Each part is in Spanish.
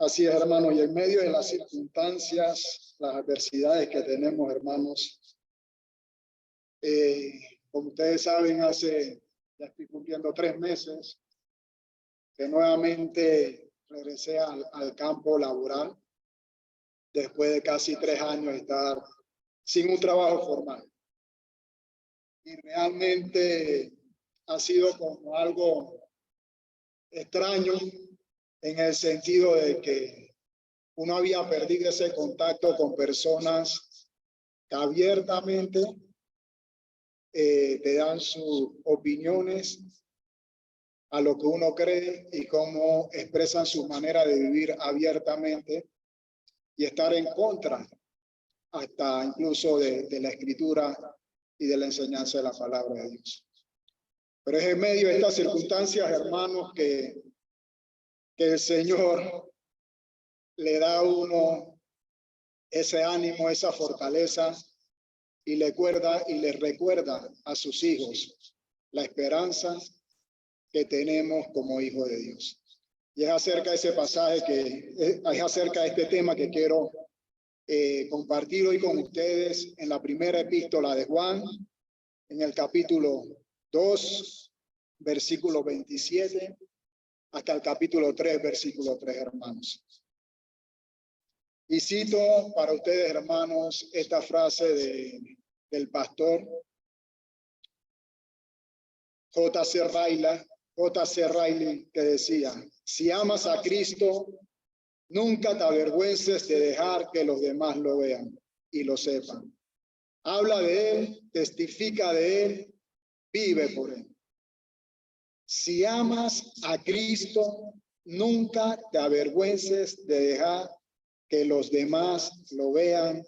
Así es, hermanos, y en medio de las circunstancias, las adversidades que tenemos, hermanos, como ustedes saben, ya estoy cumpliendo 3 meses que nuevamente regresé al campo laboral después de casi 3 años de estar sin un trabajo formal. Y realmente ha sido como algo extraño en el sentido de que uno había perdido ese contacto con personas que abiertamente te dan sus opiniones a lo que uno cree y cómo expresan su manera de vivir abiertamente y estar en contra hasta incluso de la escritura y de la enseñanza de la palabra de Dios. Pero es en medio de estas circunstancias, hermanos, que el Señor le da a uno ese ánimo, esa fortaleza y le recuerda a sus hijos la esperanza que tenemos como hijos de Dios. Y es acerca de ese pasaje es acerca de este tema que quiero compartir hoy con ustedes en la primera epístola de Juan, en el capítulo 2, versículo 27, hasta el capítulo 3, versículo 3, hermanos. Y cito para ustedes, hermanos, esta frase del pastor J.C. Riley, que decía: si amas a Cristo, nunca te avergüences de dejar que los demás lo vean y lo sepan. Habla de Él, testifica de Él, vive por Él. Si amas a Cristo, nunca te avergüences de dejar que los demás lo vean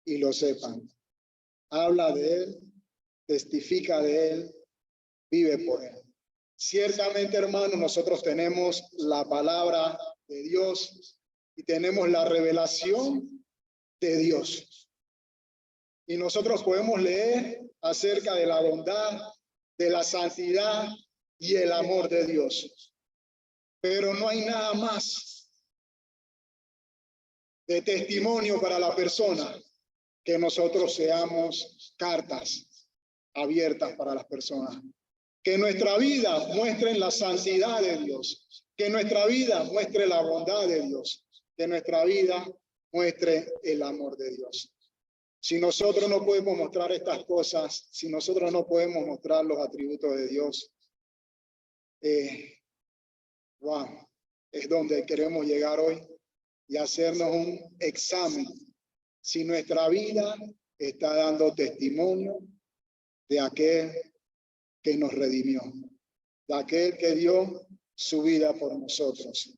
y lo sepan. Habla de Él, testifica de Él, vive por Él. Ciertamente, hermanos, nosotros tenemos la palabra de Dios y tenemos la revelación de Dios. Y nosotros podemos leer acerca de la bondad, de la santidad y el amor de Dios. Pero no hay nada más de testimonio para la persona que nosotros seamos cartas abiertas para las personas. Que nuestra vida muestre la santidad de Dios. Que nuestra vida muestre la bondad de Dios. Que nuestra vida muestre el amor de Dios. Si nosotros no podemos mostrar estas cosas, si nosotros no podemos mostrar los atributos de Dios, es donde queremos llegar hoy y hacernos un examen. Si nuestra vida está dando testimonio de aquel que nos redimió, de aquel que dio su vida por nosotros.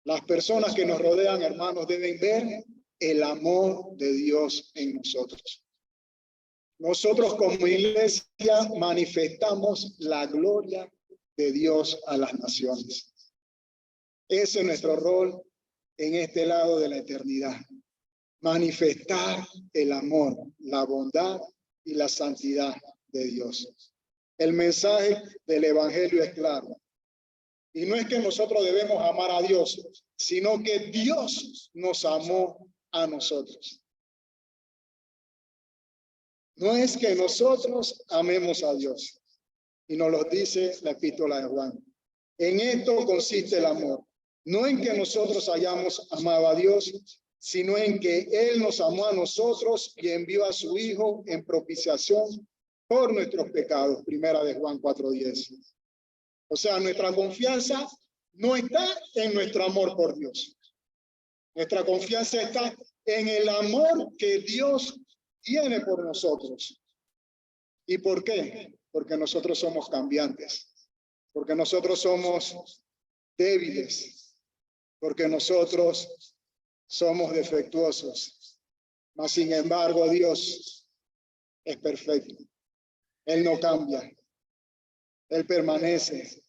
Las personas que nos rodean, hermanos, deben ver el amor de Dios en nosotros. Nosotros como iglesia manifestamos la gloria de Dios a las naciones. Ese es nuestro rol en este lado de la eternidad. Manifestar el amor, la bondad y la santidad de Dios. El mensaje del evangelio es claro. Y no es que nosotros debemos amar a Dios, sino que Dios nos amó a nosotros. No es que nosotros amemos a Dios. Y nos lo dice la epístola de Juan. En esto consiste el amor. No en que nosotros hayamos amado a Dios, sino en que Él nos amó a nosotros y envió a su Hijo en propiciación por nuestros pecados. Primera de Juan 4:10. O sea, nuestra confianza no está en nuestro amor por Dios. Nuestra confianza está en el amor que Dios tiene por nosotros. ¿Y por qué? Porque nosotros somos cambiantes. Porque nosotros somos débiles. Porque nosotros somos defectuosos. Mas, sin embargo, Dios es perfecto. Él no cambia. Él permanece.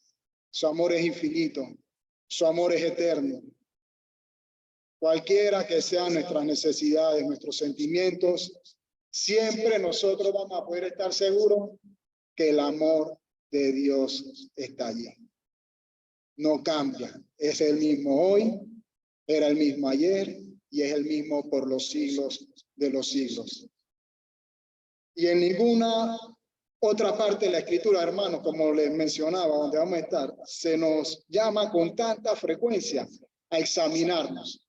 Su amor es infinito. Su amor es eterno. Cualquiera que sean nuestras necesidades, nuestros sentimientos, siempre nosotros vamos a poder estar seguros que el amor de Dios está allí. No cambia. Es el mismo hoy, Era el mismo ayer y es el mismo por los siglos de los siglos. Y en ninguna otra parte de la Escritura, hermanos, como les mencionaba, donde vamos a estar, se nos llama con tanta frecuencia a examinarnos,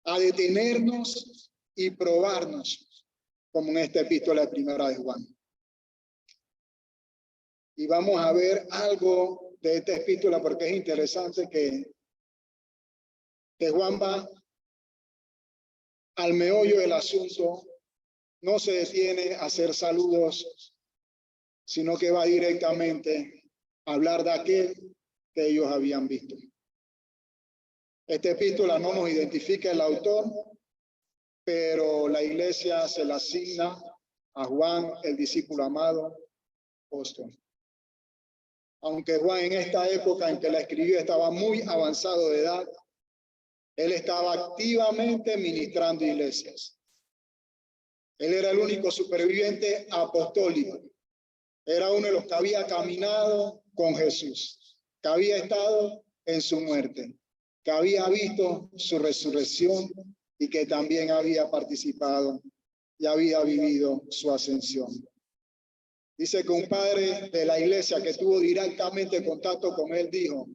a detenernos y probarnos, como en esta epístola primera de Juan. Y vamos a ver algo de esta epístola porque es interesante que Juan va al meollo del asunto, no se detiene a hacer saludos, sino que va directamente a hablar de aquel que ellos habían visto. Esta epístola no nos identifica el autor, pero la iglesia se la asigna a Juan, el discípulo amado, apóstol. Aunque Juan en esta época en que la escribió estaba muy avanzado de edad, él estaba activamente ministrando iglesias. Él era el único superviviente apostólico. Era uno de los que había caminado con Jesús, que había estado en su muerte, que había visto su resurrección y que también había participado y había vivido su ascensión. Dice que un padre de la iglesia que tuvo directamente contacto con él dijo,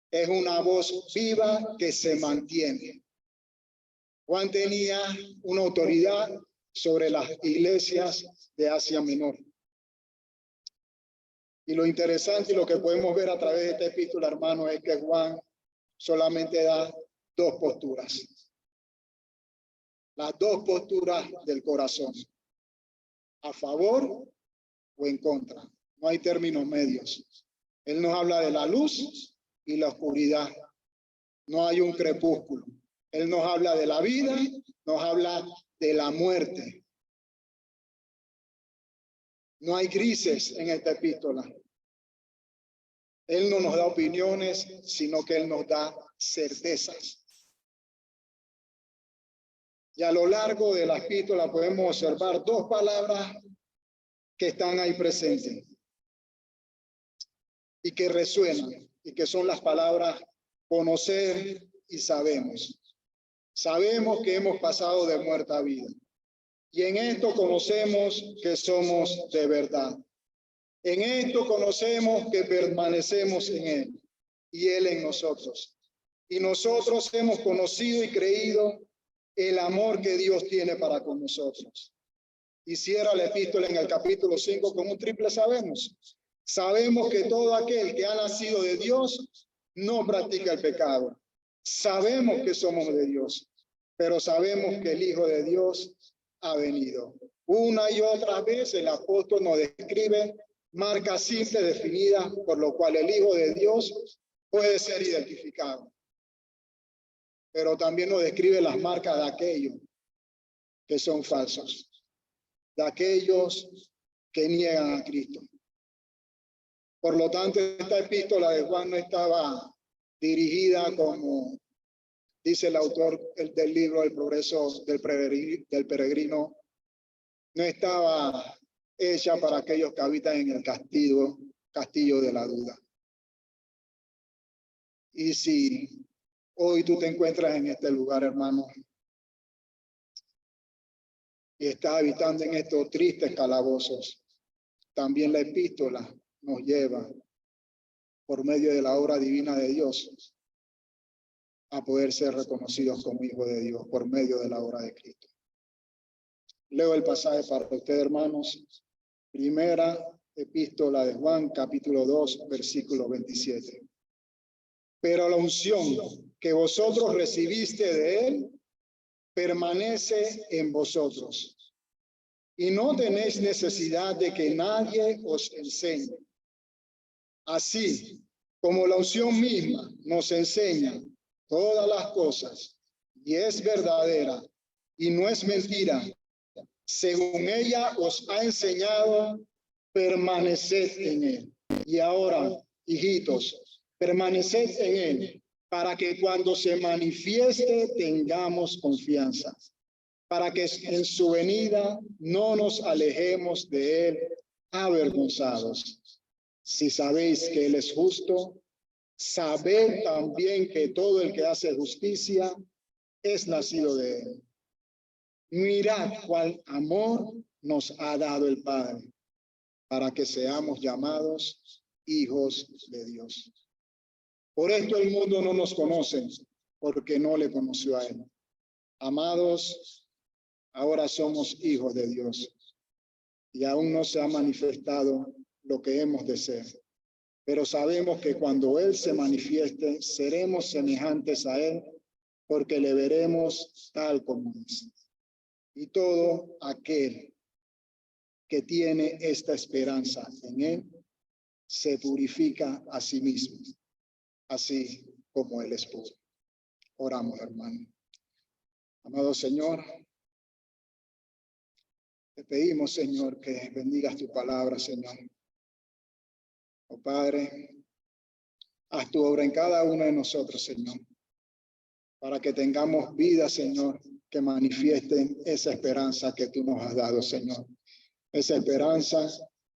es una voz viva que se mantiene. Juan tenía una autoridad sobre las iglesias de Asia Menor. Y lo interesante y lo que podemos ver a través de esta epístola, hermano, es que Juan solamente da dos posturas. Las dos posturas del corazón. A favor o en contra. No hay términos medios. Él nos habla de la luz y la oscuridad. No hay un crepúsculo. Él nos habla de la vida, nos habla de la muerte. No hay grises en esta epístola. Él no nos da opiniones, sino que él nos da certezas. Y a lo largo de la epístola podemos observar dos palabras que están ahí presentes y que resuenan, y que son las palabras conocer y sabemos. Sabemos que hemos pasado de muerte a vida. Y en esto conocemos que somos de verdad. En esto conocemos que permanecemos en Él y Él en nosotros. Y nosotros hemos conocido y creído el amor que Dios tiene para con nosotros. Y cierra la epístola en el capítulo 5 con un triple sabemos. Sabemos que todo aquel que ha nacido de Dios no practica el pecado. Sabemos que somos de Dios, pero sabemos que el Hijo de Dios ha venido. Una y otra vez el apóstol nos describe marcas simples definidas por lo cual el Hijo de Dios puede ser identificado. Pero también nos describe las marcas de aquellos que son falsos, de aquellos que niegan a Cristo. Por lo tanto, esta epístola de Juan no estaba dirigida como dice el autor del libro El progreso del peregrino, no estaba hecha para aquellos que habitan en el castillo de la duda. Y si hoy tú te encuentras en este lugar, hermano, y estás habitando en estos tristes calabozos, también la epístola nos lleva, por medio de la obra divina de Dios, a poder ser reconocidos como hijos de Dios por medio de la obra de Cristo. Leo el pasaje para ustedes, hermanos. Primera epístola de Juan, capítulo 2, versículo 27. Pero la unción que vosotros recibiste de él permanece en vosotros. Y no tenéis necesidad de que nadie os enseñe. Así como la unción misma nos enseña todas las cosas y es verdadera y no es mentira, según ella os ha enseñado, permaneced en él. Y ahora, hijitos, permaneced en él, para que cuando se manifieste tengamos confianza, para que en su venida no nos alejemos de él avergonzados. Si sabéis que él es justo, Sabed también que todo el que hace justicia es nacido de él. Mirad cuál amor nos ha dado el Padre para que seamos llamados hijos de Dios. Por esto el mundo no nos conoce, porque no le conoció a él. Amados, ahora somos hijos de Dios y aún no se ha manifestado lo que hemos de ser. Pero sabemos que cuando Él se manifieste, seremos semejantes a Él, porque le veremos tal como es. Y todo aquel que tiene esta esperanza en Él, se purifica a sí mismo, así como Él es puro. Oramos, hermano. Amado Señor, te pedimos, Señor, que bendigas tu palabra, Señor. Oh Padre, haz tu obra en cada uno de nosotros, Señor, para que tengamos vida, Señor, que manifiesten esa esperanza que tú nos has dado, Señor. Esa esperanza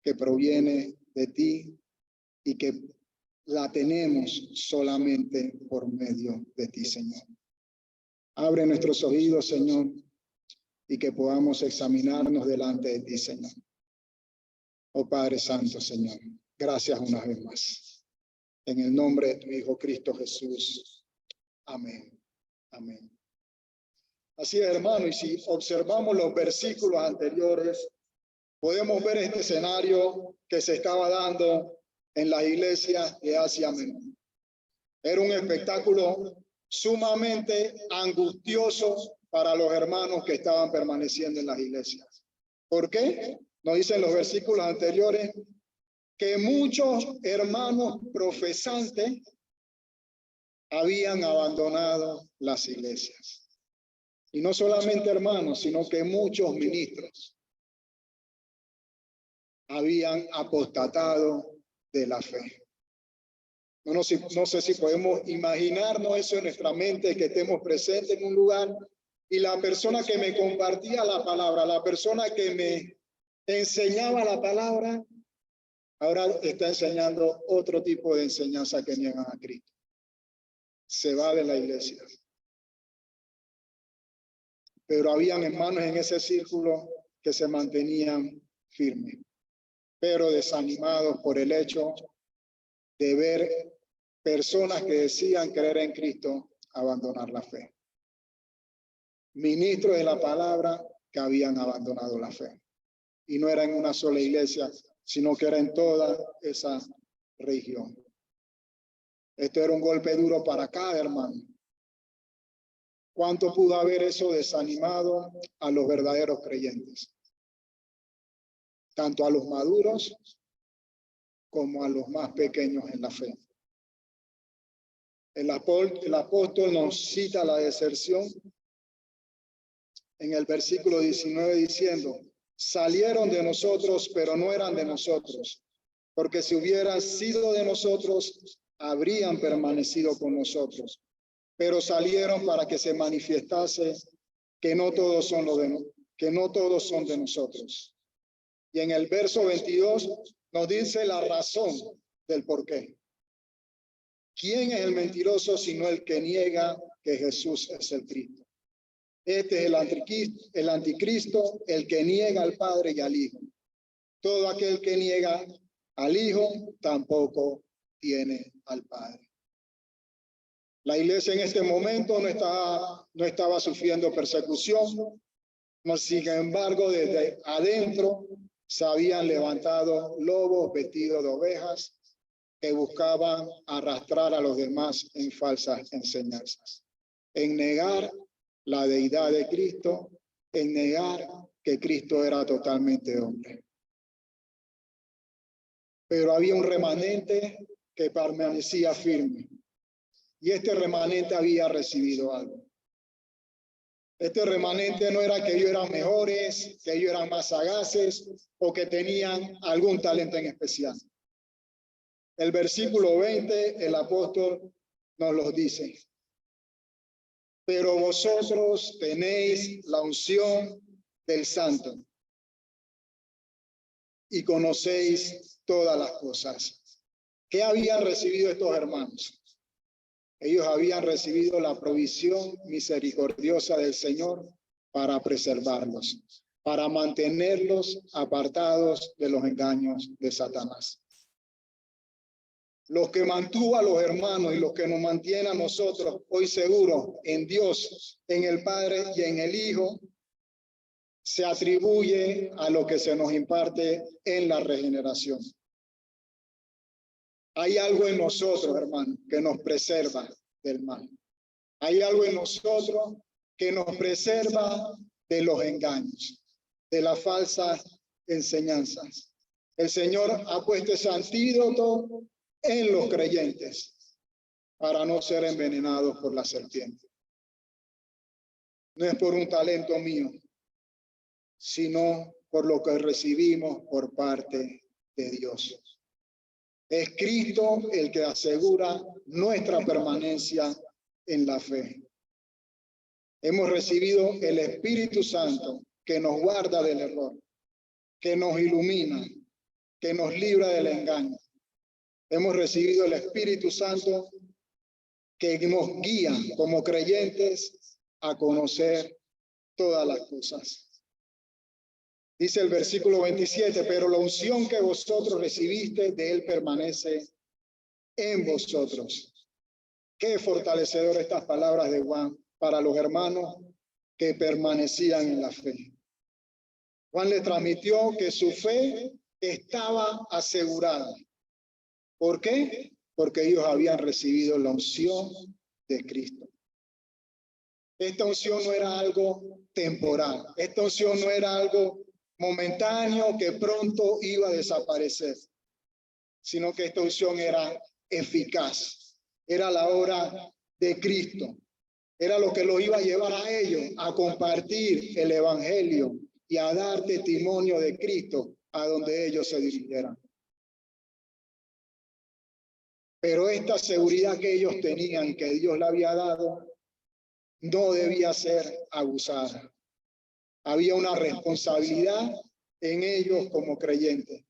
que proviene de ti y que la tenemos solamente por medio de ti, Señor. Abre nuestros oídos, Señor, y que podamos examinarnos delante de ti, Señor. Oh Padre Santo, Señor, gracias una vez más. En el nombre de tu Hijo Cristo Jesús. Amén. Amén. Así es, hermano, y si observamos los versículos anteriores, podemos ver este escenario que se estaba dando en las iglesias de Asia Menor. Era un espectáculo sumamente angustioso para los hermanos que estaban permaneciendo en las iglesias. ¿Por qué? Nos dicen los versículos anteriores que muchos hermanos profesantes habían abandonado las iglesias. Y no solamente hermanos, sino que muchos ministros habían apostatado de la fe. No sé si podemos imaginarnos eso en nuestra mente, que estemos presentes en un lugar y la persona que me compartía la palabra, la persona que me enseñaba la palabra, ahora está enseñando otro tipo de enseñanza que niegan a Cristo. Se va de la iglesia. Pero habían hermanos en ese círculo que se mantenían firmes, pero desanimados por el hecho de ver personas que decían creer en Cristo abandonar la fe. Ministros de la palabra que habían abandonado la fe. Y no era en una sola iglesia, sino que era en toda esa región. Esto era un golpe duro para cada hermano. ¿Cuánto pudo haber eso desanimado a los verdaderos creyentes? Tanto a los maduros como a los más pequeños en la fe. El apóstol nos cita la deserción en el versículo 19 diciendo: salieron de nosotros, pero no eran de nosotros, porque si hubieran sido de nosotros, habrían permanecido con nosotros. Pero salieron para que se manifestase que no todos son de nosotros. Y en el verso 22 nos dice la razón del por qué. ¿Quién es el mentiroso sino el que niega que Jesús es el Cristo? Este es el anticristo, el que niega al Padre y al Hijo. Todo aquel que niega al Hijo tampoco tiene al Padre. La iglesia en este momento no estaba sufriendo persecución, sin embargo, desde adentro se habían levantado lobos vestidos de ovejas que buscaban arrastrar a los demás en falsas enseñanzas, en negar la deidad de Cristo, en negar que Cristo era totalmente hombre. Pero había un remanente que permanecía firme. Y este remanente había recibido algo. Este remanente no era que ellos eran mejores, que ellos eran más sagaces o que tenían algún talento en especial. El versículo 20, el apóstol nos lo dice. Pero vosotros tenéis la unción del Santo y conocéis todas las cosas. ¿Qué habían recibido estos hermanos? Ellos habían recibido la provisión misericordiosa del Señor para preservarlos, para mantenerlos apartados de los engaños de Satanás. Los que mantuvo a los hermanos y los que nos mantiene a nosotros hoy seguros en Dios, en el Padre y en el Hijo, se atribuye a lo que se nos imparte en la regeneración. Hay algo en nosotros, hermanos, que nos preserva del mal. Hay algo en nosotros que nos preserva de los engaños, de las falsas enseñanzas. El Señor ha puesto ese antídoto en los creyentes para no ser envenenados por la serpiente. No es por un talento mío, sino por lo que recibimos por parte de Dios. Es Cristo el que asegura nuestra permanencia en la fe. Hemos recibido el Espíritu Santo que nos guarda del error, que nos ilumina, que nos libra del engaño. Hemos recibido el Espíritu Santo que nos guía como creyentes a conocer todas las cosas. Dice el versículo 27, pero la unción que vosotros recibiste de él permanece en vosotros. Qué fortalecedor estas palabras de Juan para los hermanos que permanecían en la fe. Juan le transmitió que su fe estaba asegurada. ¿Por qué? Porque ellos habían recibido la unción de Cristo. Esta unción no era algo temporal. Esta unción no era algo momentáneo que pronto iba a desaparecer, sino que esta unción era eficaz. Era la obra de Cristo. Era lo que los iba a llevar a ellos a compartir el evangelio y a dar testimonio de Cristo a donde ellos se dirigieran. Pero esta seguridad que ellos tenían, que Dios le había dado, no debía ser abusada. Había una responsabilidad en ellos como creyentes.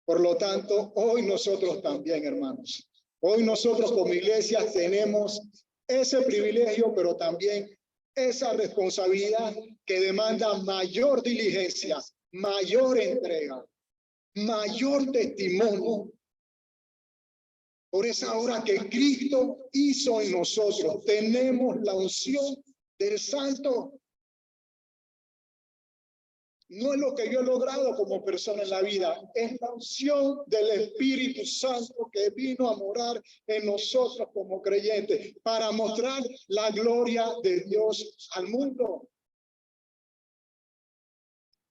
Por lo tanto, hoy nosotros también, hermanos, hoy nosotros como iglesia tenemos ese privilegio, pero también esa responsabilidad que demanda mayor diligencia, mayor entrega, mayor testimonio. Por esa obra que Cristo hizo en nosotros, tenemos la unción del Santo. No es lo que yo he logrado como persona en la vida, es la unción del Espíritu Santo que vino a morar en nosotros como creyentes para mostrar la gloria de Dios al mundo.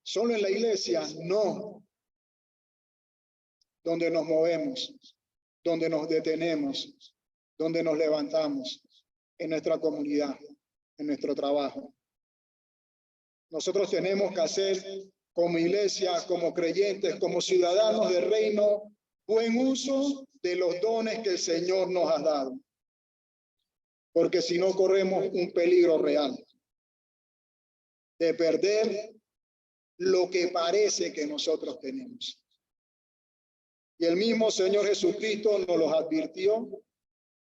Solo en la iglesia, no. Donde nos movemos, donde nos detenemos, donde nos levantamos, en nuestra comunidad, en nuestro trabajo. Nosotros tenemos que hacer como iglesia, como creyentes, como ciudadanos del reino, buen uso de los dones que el Señor nos ha dado. Porque si no corremos un peligro real de perder lo que parece que nosotros tenemos. Y el mismo Señor Jesucristo nos los advirtió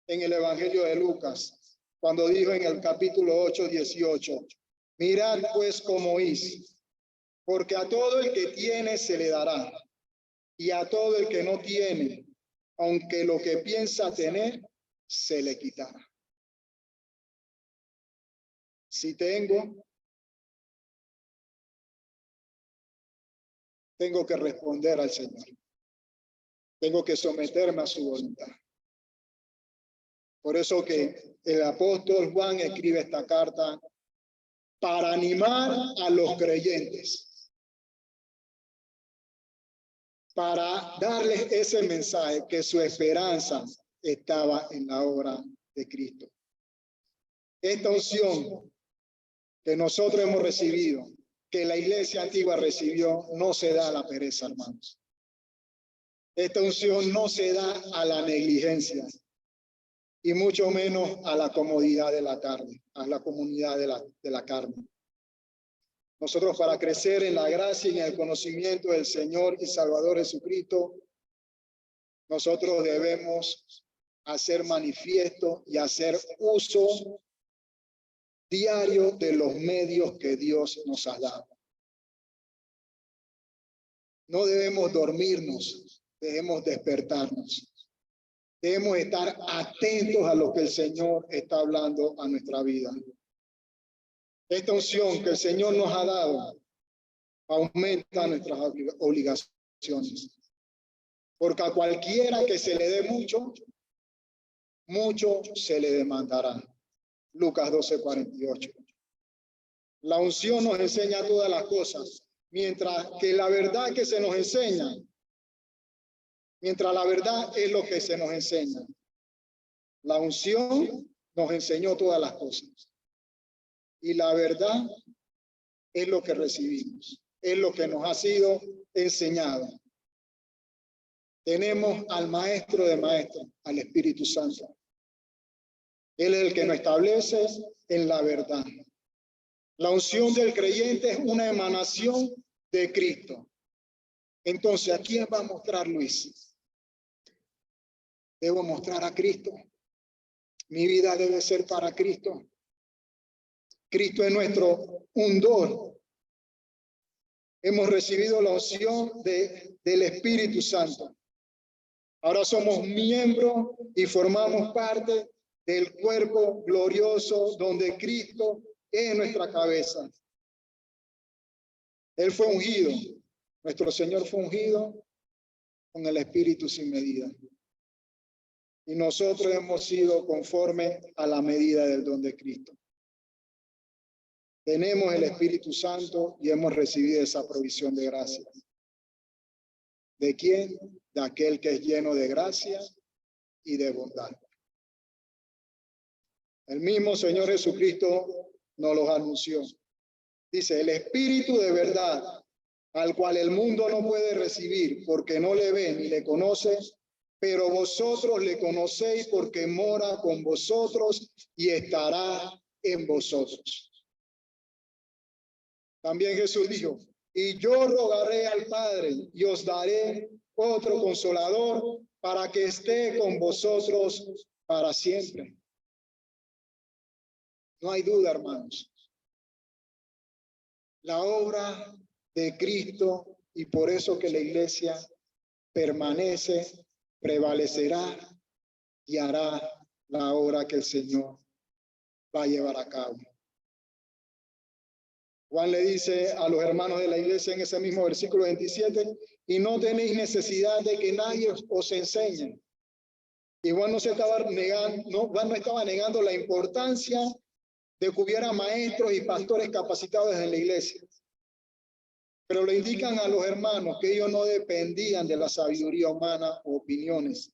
en el Evangelio de Lucas, cuando dijo en el capítulo 8, 18, mirad pues cómo oís, porque a todo el que tiene se le dará, y a todo el que no tiene, aunque lo que piensa tener, se le quitará. Si tengo que responder al Señor. Tengo que someterme a su voluntad. Por eso que el apóstol Juan escribe esta carta para animar a los creyentes, para darles ese mensaje que su esperanza estaba en la obra de Cristo. Esta unción que nosotros hemos recibido, que la iglesia antigua recibió, no se da a la pereza, hermanos. Esta unción no se da a la negligencia y mucho menos a la comodidad de la carne, a la comunidad de la carne. Nosotros, para crecer en la gracia y en el conocimiento del Señor y Salvador Jesucristo, nosotros debemos hacer manifiesto y hacer uso diario de los medios que Dios nos ha dado. No debemos dormirnos, debemos despertarnos. Debemos estar atentos a lo que el Señor está hablando a nuestra vida. Esta unción que el Señor nos ha dado aumenta nuestras obligaciones. Porque a cualquiera que se le dé mucho, mucho se le demandará. Lucas 12:48. La unción nos enseña todas las cosas, mientras que la verdad que se nos enseña, mientras la verdad es lo que se nos enseña. La unción nos enseñó todas las cosas. Y la verdad es lo que recibimos, es lo que nos ha sido enseñado. Tenemos al Maestro de Maestros, al Espíritu Santo. Él es el que nos establece en la verdad. La unción del creyente es una emanación de Cristo. Entonces, ¿a quién va a mostrar Luis? Debo mostrar a Cristo. Mi vida debe ser para Cristo. Cristo es nuestro undor. Hemos recibido la unción del Espíritu Santo. Ahora somos miembros y formamos parte del cuerpo glorioso donde Cristo es nuestra cabeza. Él fue ungido. Nuestro Señor fue ungido con el Espíritu sin medida. Y nosotros hemos sido conforme a la medida del don de Cristo. Tenemos el Espíritu Santo y hemos recibido esa provisión de gracia. ¿De quién? De aquel que es lleno de gracia y de bondad. El mismo Señor Jesucristo nos los anunció. Dice, el Espíritu de verdad, al cual el mundo no puede recibir porque no le ve ni le conoce, pero vosotros le conocéis porque mora con vosotros y estará en vosotros. También Jesús dijo, y yo rogaré al Padre y os daré otro consolador para que esté con vosotros para siempre. No hay duda, hermanos. La obra de Cristo, y por eso que la iglesia permanece, prevalecerá y hará la obra que el Señor va a llevar a cabo. Juan le dice a los hermanos de la iglesia en ese mismo versículo 27, y no tenéis necesidad de que nadie os enseñe. Y Juan no estaba negando la importancia de que hubiera maestros y pastores capacitados en la iglesia. Pero le indican a los hermanos que ellos no dependían de la sabiduría humana o opiniones,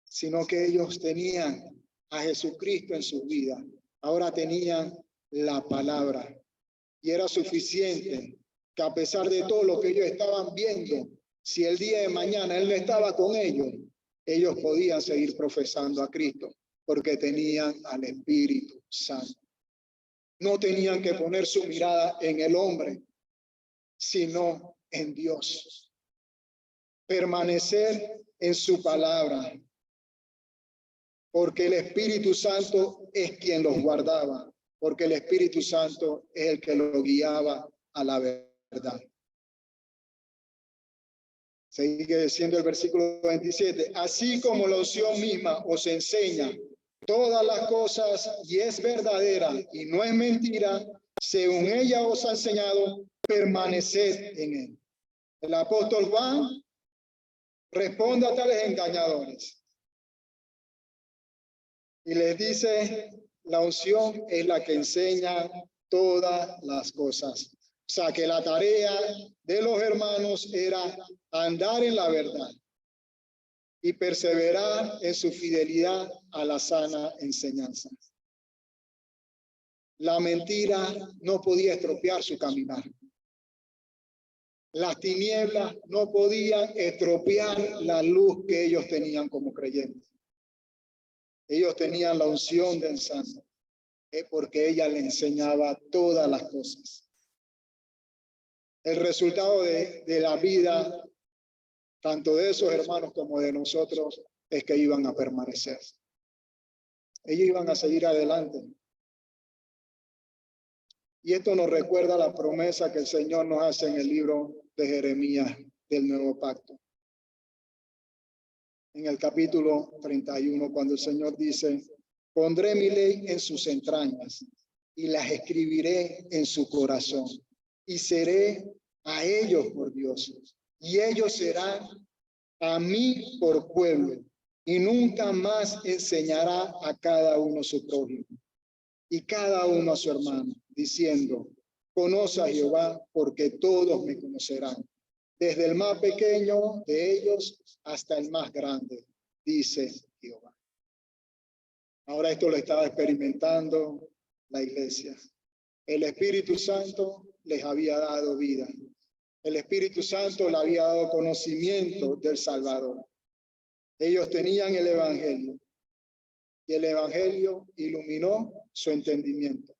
sino que ellos tenían a Jesucristo en sus vidas. Ahora tenían la palabra. Y era suficiente que a pesar de todo lo que ellos estaban viendo, si el día de mañana Él no estaba con ellos, ellos podían seguir profesando a Cristo, porque tenían al Espíritu Santo. No tenían que poner su mirada en el hombre, sino en Dios. Permanecer en su palabra, porque el Espíritu Santo es quien los guardaba, porque el Espíritu Santo es el que los guiaba a la verdad. Sigue diciendo el versículo 27, así como la unción misma os enseña todas las cosas y es verdadera y no es mentira, según ella os ha enseñado, permaneced en él. El apóstol Juan responde a tales engañadores y les dice, la unción es la que enseña todas las cosas. O sea que la tarea de los hermanos era andar en la verdad y perseverar en su fidelidad a la sana enseñanza. La mentira no podía estropear su caminar. Las tinieblas no podían estropear la luz que ellos tenían como creyentes. Ellos tenían la unción del Santo, porque ella le enseñaba todas las cosas. El resultado de la vida tanto de esos hermanos como de nosotros, es que iban a permanecer. Ellos iban a seguir adelante. Y esto nos recuerda la promesa que el Señor nos hace en el libro de Jeremías del Nuevo Pacto. En el capítulo 31, cuando el Señor dice, pondré mi ley en sus entrañas y las escribiré en su corazón y seré a ellos por Dios y ellos serán a mí por pueblo y nunca más enseñará a cada uno su prójimo y cada uno a su hermano, diciendo, conoce a Jehová porque todos me conocerán, desde el más pequeño de ellos hasta el más grande, dice Jehová. Ahora esto lo estaba experimentando la iglesia. El Espíritu Santo les había dado vida. El Espíritu Santo le había dado conocimiento del Salvador. Ellos tenían el Evangelio y el Evangelio iluminó su entendimiento.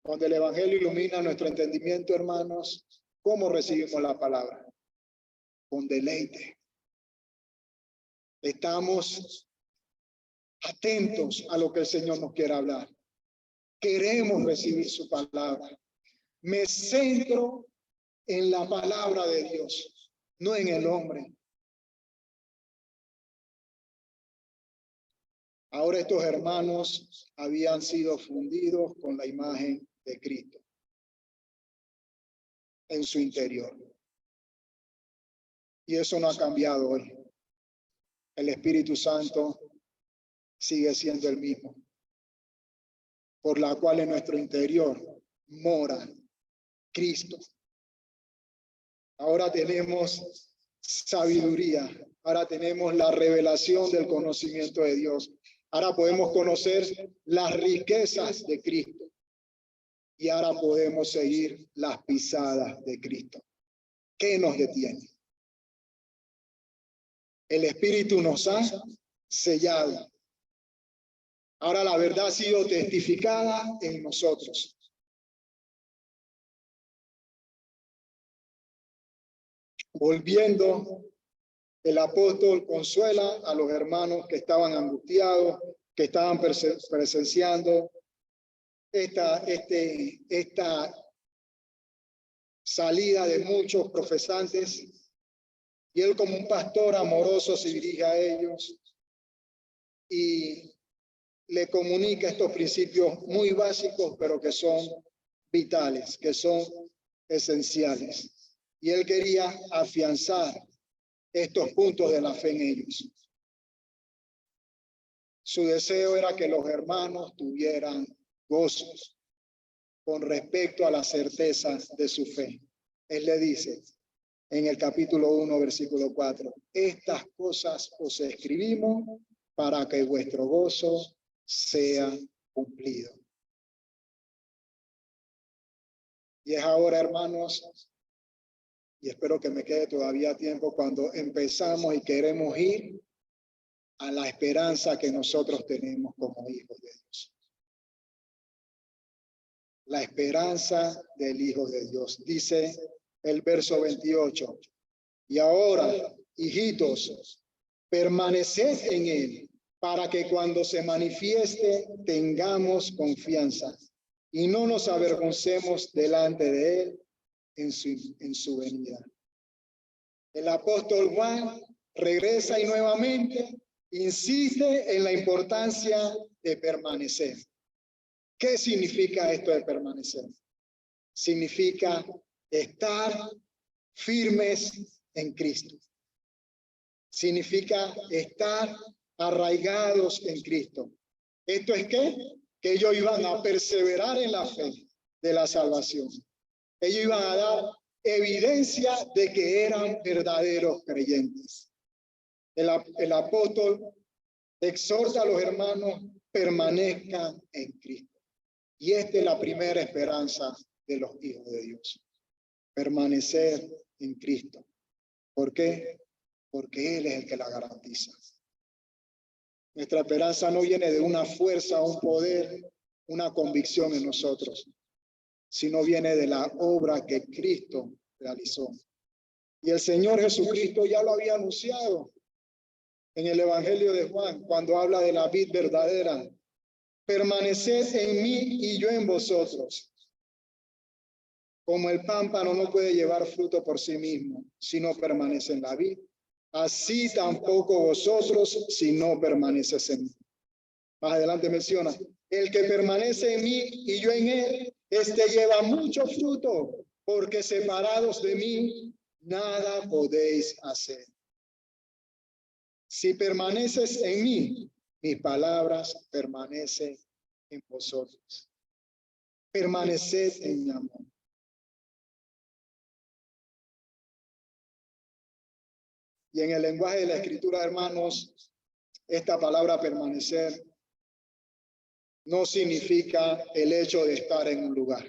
Cuando el Evangelio ilumina nuestro entendimiento, hermanos, ¿cómo recibimos la palabra? Con deleite. Estamos atentos a lo que el Señor nos quiere hablar. Queremos recibir su palabra. Me centro en la palabra de Dios, no en el hombre. Ahora estos hermanos habían sido fundidos con la imagen de Cristo en su interior. Y eso no ha cambiado hoy. El Espíritu Santo sigue siendo el mismo, por la cual en nuestro interior mora Cristo. Ahora tenemos sabiduría, ahora tenemos la revelación del conocimiento de Dios. Ahora podemos conocer las riquezas de Cristo y ahora podemos seguir las pisadas de Cristo. ¿Qué nos detiene? El Espíritu nos ha sellado. Ahora la verdad ha sido testificada en nosotros. Volviendo, el apóstol consuela a los hermanos que estaban angustiados, que estaban presenciando esta salida de muchos profesantes. Y él, como un pastor amoroso, se dirige a ellos y le comunica estos principios muy básicos, pero que son vitales, que son esenciales. Y él quería afianzar estos puntos de la fe en ellos. Su deseo era que los hermanos tuvieran gozos con respecto a las certezas de su fe. Él le dice en el capítulo 1, versículo 4, estas cosas os escribimos para que vuestro gozo sea cumplido. Y es ahora, hermanos, y espero que me quede todavía tiempo, cuando empezamos y queremos ir a la esperanza que nosotros tenemos como hijos de Dios. La esperanza del Hijo de Dios. Dice el verso 28, y ahora, hijitos, permaneced en él, para que cuando se manifieste tengamos confianza y no nos avergoncemos delante de él en su venida. El apóstol Juan regresa y nuevamente insiste en la importancia de permanecer. ¿Qué significa esto de permanecer? Significa estar firmes en Cristo. Significa estar arraigados en Cristo. ¿Esto es qué? Que ellos iban a perseverar en la fe de la salvación. Ellos iban a dar evidencia de que eran verdaderos creyentes. El apóstol exhorta a los hermanos, permanezcan en Cristo. Y esta es la primera esperanza de los hijos de Dios. Permanecer en Cristo. ¿Por qué? Porque Él es el que la garantiza. Nuestra esperanza no viene de una fuerza, un poder, una convicción en nosotros, sino viene de la obra que Cristo realizó. Y el Señor Jesucristo ya lo había anunciado en el Evangelio de Juan, cuando habla de la vid verdadera. Permaneced en mí y yo en vosotros. Como el pámpano no puede llevar fruto por sí mismo, si no permanece en la vid, así tampoco vosotros si no permaneces en mí. Más adelante menciona, el que permanece en mí y yo en él, este lleva mucho fruto, porque separados de mí, nada podéis hacer. Si permaneces en mí, mis palabras permanecen en vosotros. Permaneced en mi amor. Y en el lenguaje de la Escritura, hermanos, esta palabra permanecer no significa el hecho de estar en un lugar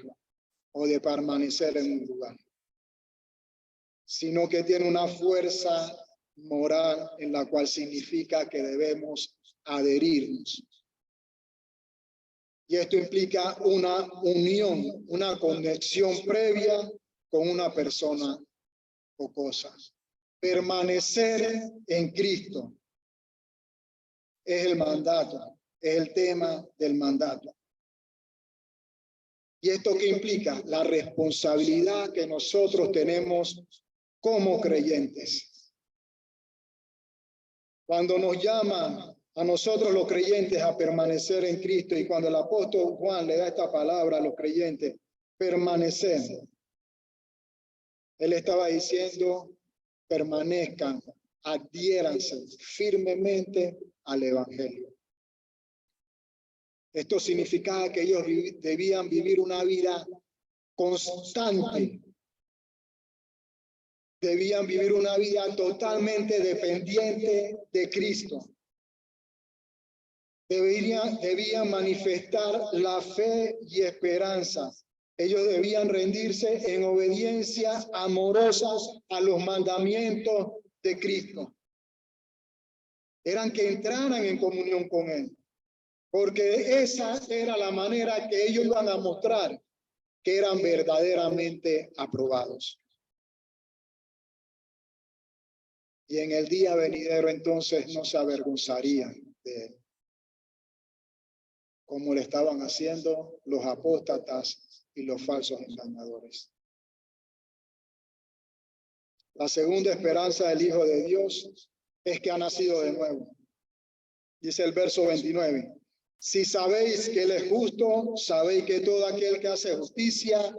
o de permanecer en un lugar, sino que tiene una fuerza moral en la cual significa que debemos adherirnos. Y esto implica una unión, una conexión previa con una persona o cosa. Permanecer en Cristo es el mandato, es el tema del mandato. ¿Y esto qué implica? La responsabilidad que nosotros tenemos como creyentes. Cuando nos llaman a nosotros los creyentes a permanecer en Cristo, y cuando el apóstol Juan le da esta palabra a los creyentes, permanecer, él estaba diciendo, permanezcan, adhiéranse firmemente al Evangelio. Esto significaba que ellos debían vivir una vida constante. Debían vivir una vida totalmente dependiente de Cristo. Debían manifestar la fe y esperanza. Ellos debían rendirse en obediencia amorosa a los mandamientos de Cristo. Eran que entraran en comunión con Él. Porque esa era la manera que ellos iban a mostrar que eran verdaderamente aprobados. Y en el día venidero entonces no se avergonzarían de él, como le estaban haciendo los apóstatas y los falsos engañadores. La segunda esperanza del Hijo de Dios es que ha nacido de nuevo. Dice el verso 29. Si sabéis que Él es justo, sabéis que todo aquel que hace justicia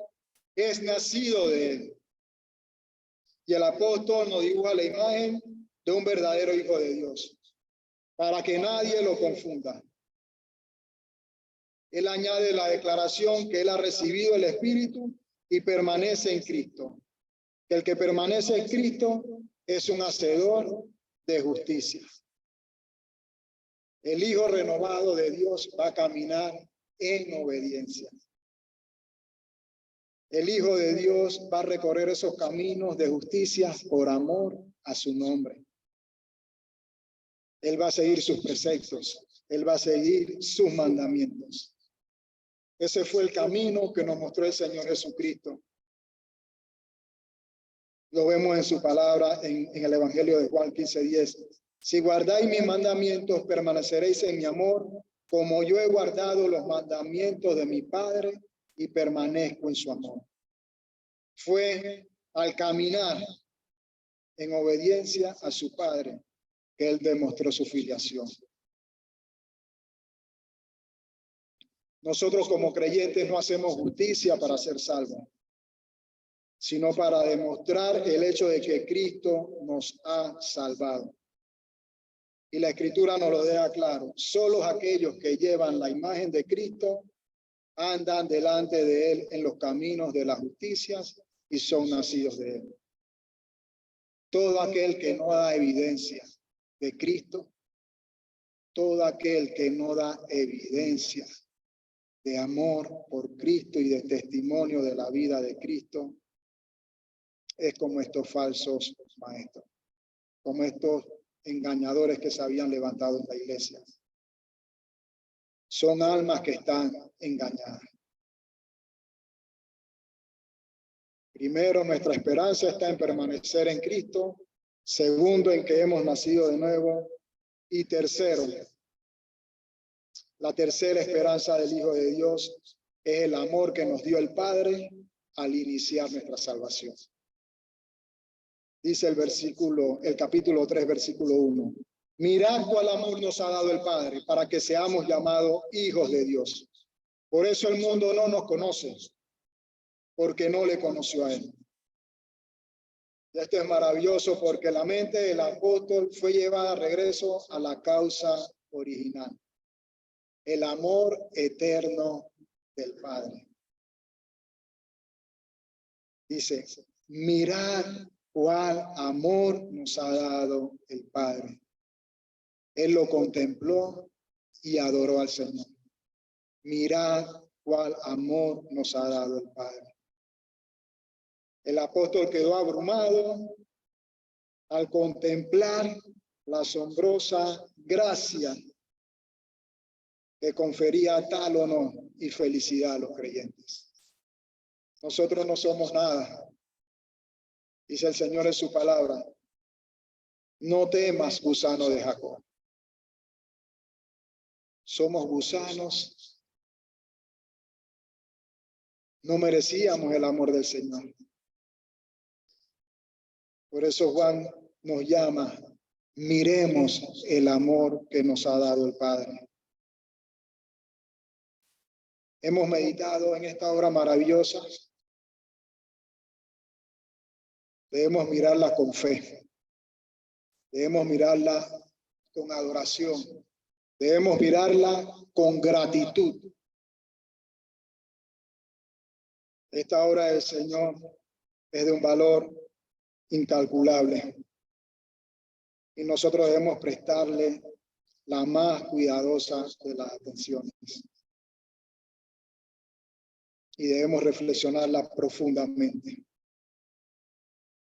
es nacido de Él. Y el apóstol nos dibuja la imagen de un verdadero Hijo de Dios, para que nadie lo confunda. Él añade la declaración que Él ha recibido el Espíritu y permanece en Cristo. El que permanece en Cristo es un hacedor de justicia. El Hijo renovado de Dios va a caminar en obediencia. El Hijo de Dios va a recorrer esos caminos de justicia por amor a su nombre. Él va a seguir sus preceptos. Él va a seguir sus mandamientos. Ese fue el camino que nos mostró el Señor Jesucristo. Lo vemos en su palabra en el Evangelio de Juan 15:10. Si guardáis mis mandamientos, permaneceréis en mi amor, como yo he guardado los mandamientos de mi Padre y permanezco en su amor. Fue al caminar en obediencia a su Padre que Él demostró su filiación. Nosotros como creyentes no hacemos justicia para ser salvos, sino para demostrar el hecho de que Cristo nos ha salvado. Y la Escritura nos lo deja claro. Solo aquellos que llevan la imagen de Cristo andan delante de Él en los caminos de la justicia y son nacidos de Él. Todo aquel que no da evidencia de Cristo, todo aquel que no da evidencia de amor por Cristo y de testimonio de la vida de Cristo, es como estos falsos maestros, como estos engañadores que se habían levantado en la iglesia. Son almas que están engañadas. Primero, nuestra esperanza está en permanecer en Cristo. Segundo, en que hemos nacido de nuevo. Y tercero, la tercera esperanza del Hijo de Dios es el amor que nos dio el Padre al iniciar nuestra salvación. Dice el capítulo 3, versículo 1. Mirad cuál amor nos ha dado el Padre para que seamos llamados hijos de Dios. Por eso el mundo no nos conoce, porque no le conoció a él. Y esto es maravilloso porque la mente del apóstol fue llevada a regreso a la causa original. El amor eterno del Padre. Dice, mirad cuál amor nos ha dado el Padre. Él lo contempló y adoró al Señor. Mirad cuál amor nos ha dado el Padre. El apóstol quedó abrumado al contemplar la asombrosa gracia que confería tal honor y felicidad a los creyentes. Nosotros no somos nada. Dice el Señor en su palabra, no temas, gusano de Jacob. Somos gusanos. No merecíamos el amor del Señor. Por eso Juan nos llama, miremos el amor que nos ha dado el Padre. Hemos meditado en esta obra maravillosa. Debemos mirarla con fe. Debemos mirarla con adoración. Debemos mirarla con gratitud. Esta obra del Señor es de un valor incalculable. Y nosotros debemos prestarle la más cuidadosa de las atenciones. Y debemos reflexionarla profundamente.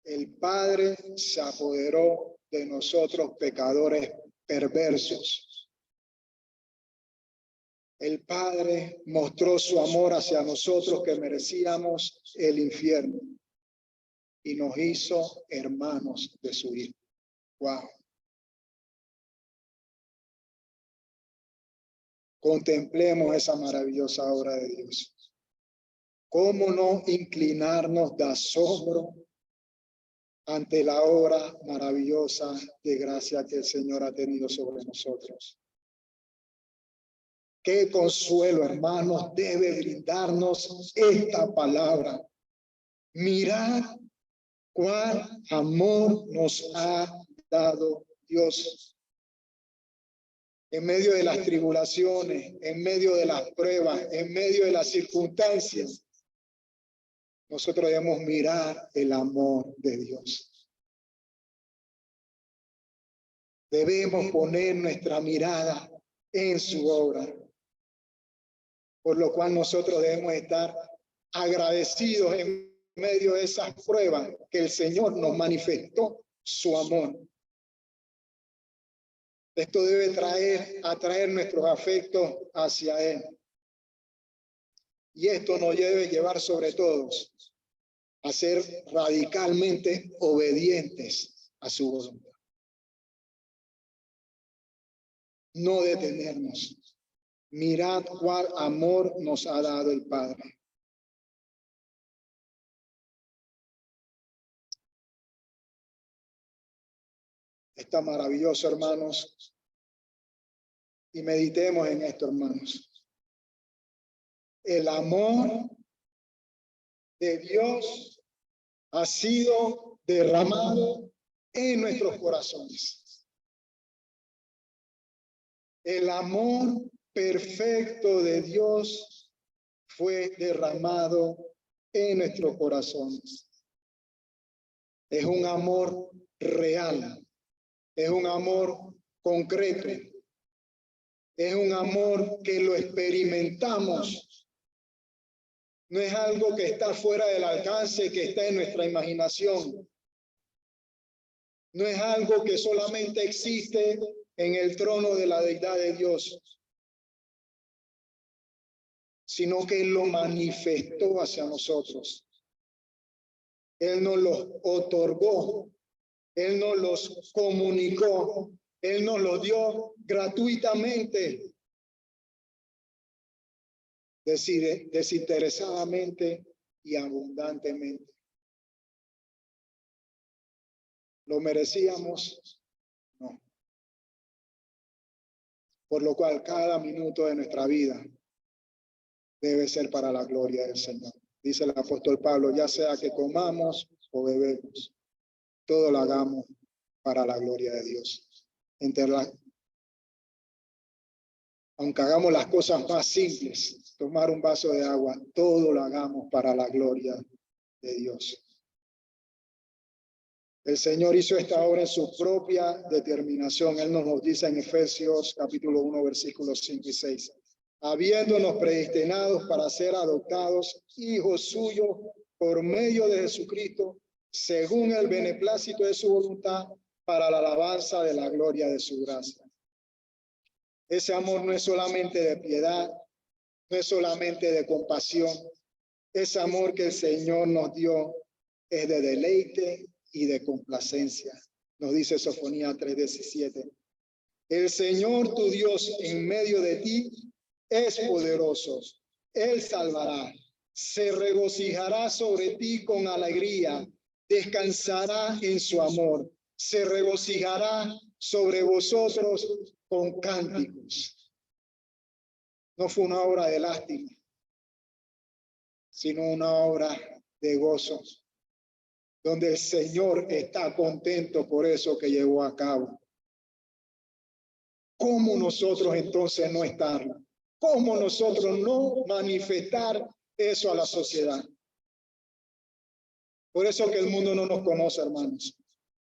El Padre se apoderó de nosotros pecadores perversos. El Padre mostró su amor hacia nosotros que merecíamos el infierno y nos hizo hermanos de su Hijo. ¡Wow! Contemplemos esa maravillosa obra de Dios. ¿Cómo no inclinarnos de asombro ante la obra maravillosa de gracia que el Señor ha tenido sobre nosotros? Qué consuelo, hermanos, debe brindarnos esta palabra. Mirad cuál amor nos ha dado Dios. En medio de las tribulaciones, en medio de las pruebas, en medio de las circunstancias, nosotros debemos mirar el amor de Dios. Debemos poner nuestra mirada en su obra, por lo cual nosotros debemos estar agradecidos en medio de esas pruebas que el Señor nos manifestó su amor. Esto debe atraer nuestros afectos hacia Él. Y esto nos debe llevar sobre todos a ser radicalmente obedientes a su voluntad. No detenernos. Mirad cuál amor nos ha dado el Padre. Está maravilloso, hermanos. Y meditemos en esto, hermanos. El amor de Dios ha sido derramado en nuestros corazones. El amor perfecto de Dios fue derramado en nuestros corazones. Es un amor real, es un amor concreto, es un amor que lo experimentamos. No es algo que está fuera del alcance, que está en nuestra imaginación. No es algo que solamente existe en el trono de la deidad de Dios, sino que Él lo manifestó hacia nosotros. Él nos los otorgó, Él nos los comunicó, Él nos los dio gratuitamente, desinteresadamente y abundantemente. ¿Lo merecíamos? No. Por lo cual cada minuto de nuestra vida debe ser para la gloria del Señor. Dice el apóstol Pablo, ya sea que comamos o bebemos, todo lo hagamos para la gloria de Dios. Aunque hagamos las cosas más simples, tomar un vaso de agua, todo lo hagamos para la gloria de Dios. El Señor hizo esta obra en su propia determinación. Él nos lo dice en Efesios capítulo 1, versículos 5 y 6. Habiéndonos predestinados para ser adoptados hijos suyos por medio de Jesucristo, según el beneplácito de su voluntad, para la alabanza de la gloria de su gracia. Ese amor no es solamente de piedad, no es solamente de compasión. Ese amor que el Señor nos dio es de deleite y de complacencia. Nos dice Sofonías 3:17. El Señor tu Dios en medio de ti es poderoso. Él salvará. Se regocijará sobre ti con alegría. Descansará en su amor. Se regocijará sobre vosotros con cánticos. No fue una obra de lástima, sino una obra de gozo, donde el Señor está contento por eso que llevó a cabo. ¿Cómo nosotros entonces no estarlo? ¿Cómo nosotros no manifestar eso a la sociedad? Por eso que el mundo no nos conoce, hermanos,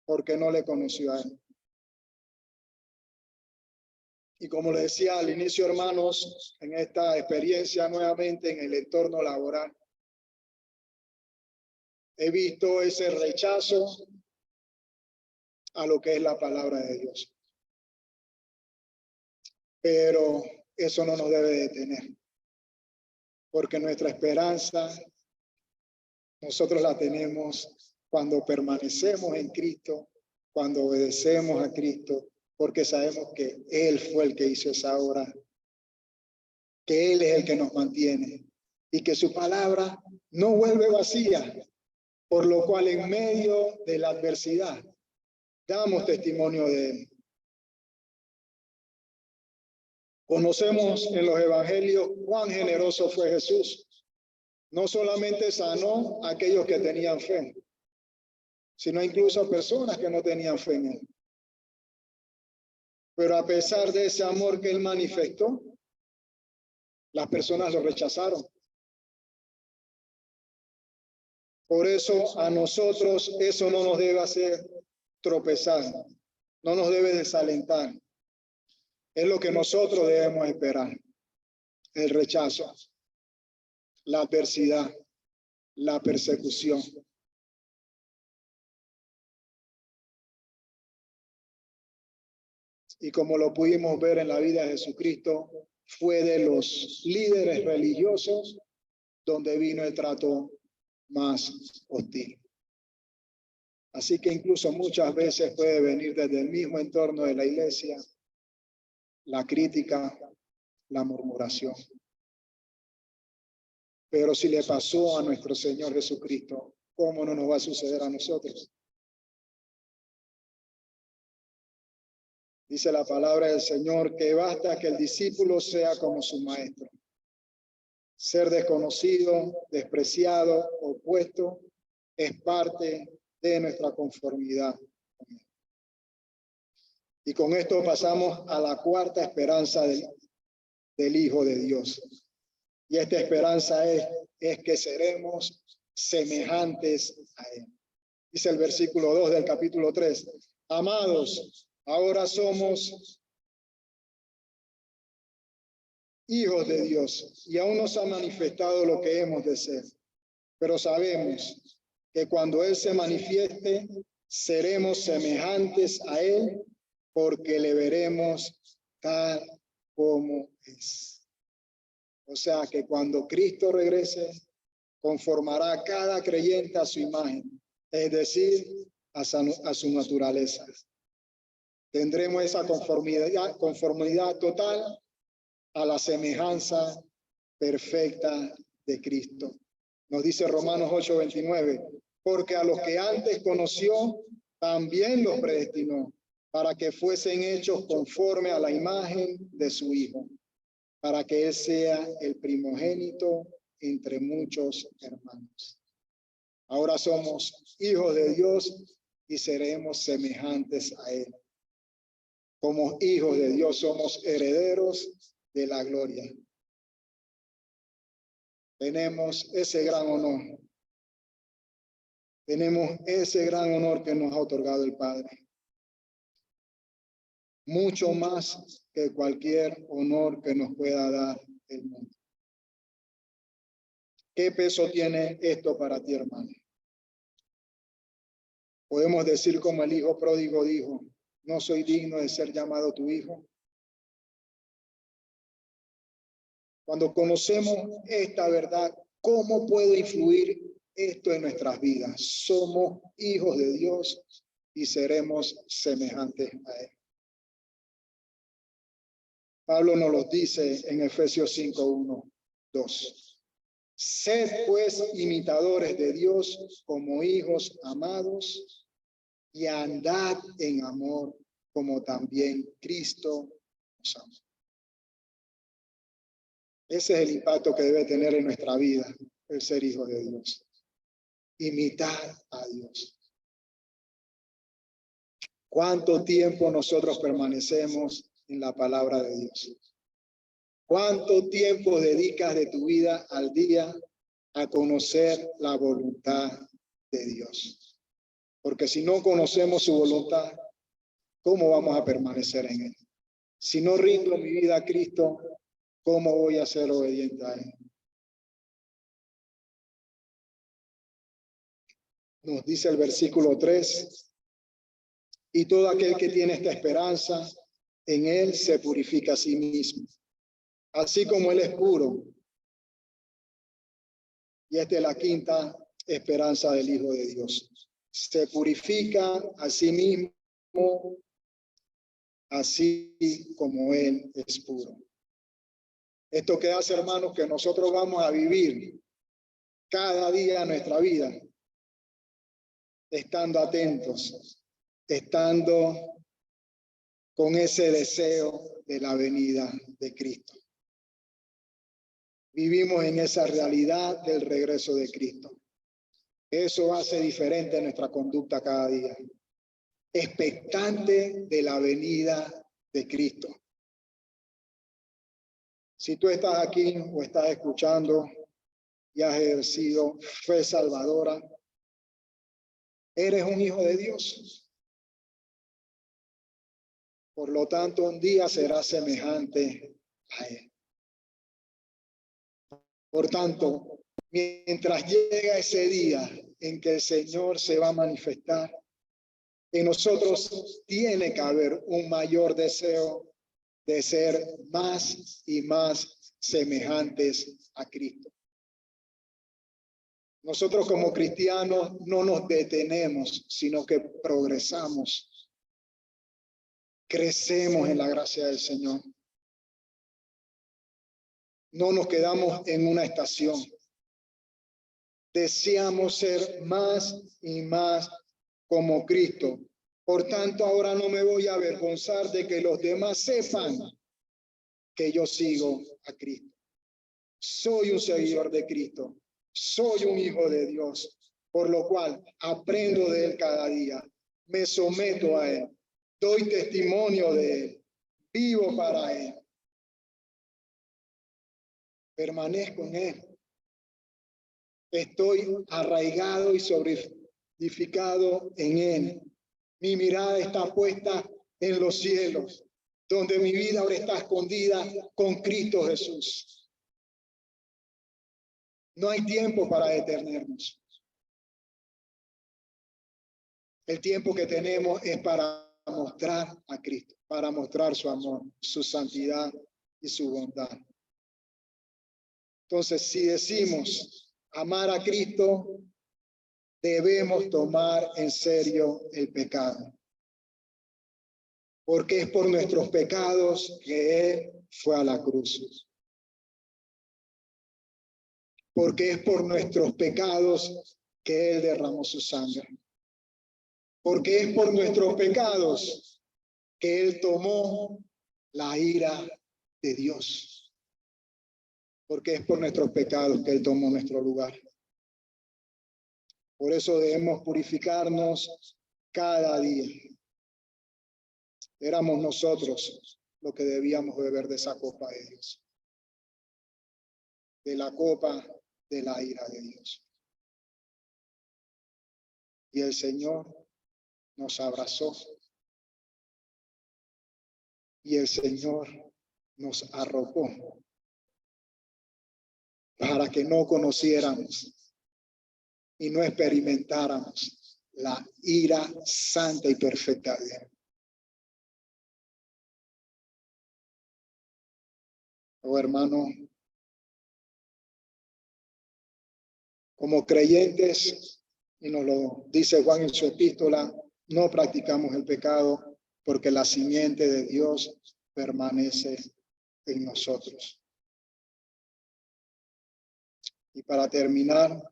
porque no le conoció a Él. Y como le decía al inicio, hermanos, en esta experiencia nuevamente en el entorno laboral, he visto ese rechazo a lo que es la palabra de Dios. Pero eso no nos debe detener, porque nuestra esperanza nosotros la tenemos cuando permanecemos en Cristo, cuando obedecemos a Cristo, porque sabemos que Él fue el que hizo esa obra, que Él es el que nos mantiene y que su palabra no vuelve vacía, por lo cual en medio de la adversidad damos testimonio de Él. Conocemos en los evangelios cuán generoso fue Jesús. No solamente sanó a aquellos que tenían fe, sino incluso a personas que no tenían fe en Él. Pero a pesar de ese amor que Él manifestó, las personas lo rechazaron. Por eso a nosotros eso no nos debe hacer tropezar, no nos debe desalentar. Es lo que nosotros debemos esperar. El rechazo, la adversidad, la persecución. Y como lo pudimos ver en la vida de Jesucristo, fue de los líderes religiosos donde vino el trato más hostil. Así que incluso muchas veces puede venir desde el mismo entorno de la iglesia la crítica, la murmuración. Pero si le pasó a nuestro Señor Jesucristo, ¿cómo no nos va a suceder a nosotros? Dice la palabra del Señor que basta que el discípulo sea como su maestro. Ser desconocido, despreciado, opuesto, es parte de nuestra conformidad. Y con esto pasamos a la cuarta esperanza del Hijo de Dios. Y esta esperanza es que seremos semejantes a Él. Dice el versículo 2 del capítulo 3. Amados, ahora somos hijos de Dios y aún no se ha manifestado lo que hemos de ser. Pero sabemos que cuando Él se manifieste, seremos semejantes a Él porque le veremos tal como es. O sea que cuando Cristo regrese, conformará a cada creyente a su imagen, es decir, a su naturaleza. Tendremos esa conformidad total a la semejanza perfecta de Cristo. Nos dice Romanos 8:29, porque a los que antes conoció, también los predestinó, para que fuesen hechos conforme a la imagen de su Hijo, para que Él sea el primogénito entre muchos hermanos. Ahora somos hijos de Dios y seremos semejantes a Él. Como hijos de Dios somos herederos de la gloria. Tenemos ese gran honor. Tenemos ese gran honor que nos ha otorgado el Padre. Mucho más que cualquier honor que nos pueda dar el mundo. ¿Qué peso tiene esto para ti, hermano? Podemos decir como el hijo pródigo dijo, no soy digno de ser llamado tu hijo. Cuando conocemos esta verdad, ¿cómo puede influir esto en nuestras vidas? Somos hijos de Dios y seremos semejantes a Él. Pablo nos lo dice en Efesios 5:1-2. Sed pues imitadores de Dios como hijos amados y andad en amor como también Cristo nos amó. Ese es el impacto que debe tener en nuestra vida el ser hijo de Dios. Imitar a Dios. ¿Cuánto tiempo nosotros permanecemos en la palabra de Dios? ¿Cuánto tiempo dedicas de tu vida al día a conocer la voluntad de Dios? Porque si no conocemos su voluntad, ¿cómo vamos a permanecer en Él? Si no rindo mi vida a Cristo, ¿cómo voy a ser obediente a Él? Nos dice el versículo 3, y todo aquel que tiene esta esperanza, en Él se purifica a sí mismo, así como Él es puro. Y esta es la quinta esperanza del Hijo de Dios. Se purifica a sí mismo, así como Él es puro. Esto que hace, hermanos, que nosotros vamos a vivir cada día de nuestra vida, estando atentos, estando con ese deseo de la venida de Cristo. Vivimos en esa realidad del regreso de Cristo. Eso hace diferente nuestra conducta cada día. Expectante de la venida de Cristo. Si tú estás aquí o estás escuchando y has ejercido fe salvadora, eres un hijo de Dios. Por lo tanto, un día serás semejante a Él. Por tanto, mientras llega ese día en que el Señor se va a manifestar, en nosotros tiene que haber un mayor deseo de ser más y más semejantes a Cristo. Nosotros como cristianos no nos detenemos, sino que progresamos. Crecemos en la gracia del Señor. No nos quedamos en una estación. Deseamos ser más y más como Cristo. Por tanto, ahora no me voy a avergonzar de que los demás sepan que yo sigo a Cristo. Soy un seguidor de Cristo. Soy un hijo de Dios, por lo cual aprendo de Él cada día. Me someto a Él. Doy testimonio de Él. Vivo para Él. Permanezco en Él. Estoy arraigado y solidificado en Él. Mi mirada está puesta en los cielos, donde mi vida ahora está escondida con Cristo Jesús. No hay tiempo para detenernos. El tiempo que tenemos es para mostrar a Cristo, para mostrar su amor, su santidad y su bondad. Entonces, si decimos amar a Cristo, debemos tomar en serio el pecado. Porque es por nuestros pecados que Él fue a la cruz. Porque es por nuestros pecados que Él derramó su sangre. Porque es por nuestros pecados que Él tomó la ira de Dios. Porque es por nuestros pecados que Él tomó nuestro lugar. Por eso debemos purificarnos cada día. Éramos nosotros los que debíamos beber de esa copa de Dios. De la copa de la ira de Dios. Y el Señor nos abrazó. Y el Señor nos arropó para que no conociéramos y no experimentáramos la ira santa y perfecta de Él. Oh, hermano, como creyentes, y nos lo dice Juan en su epístola, no practicamos el pecado porque la simiente de Dios permanece en nosotros. Y para terminar,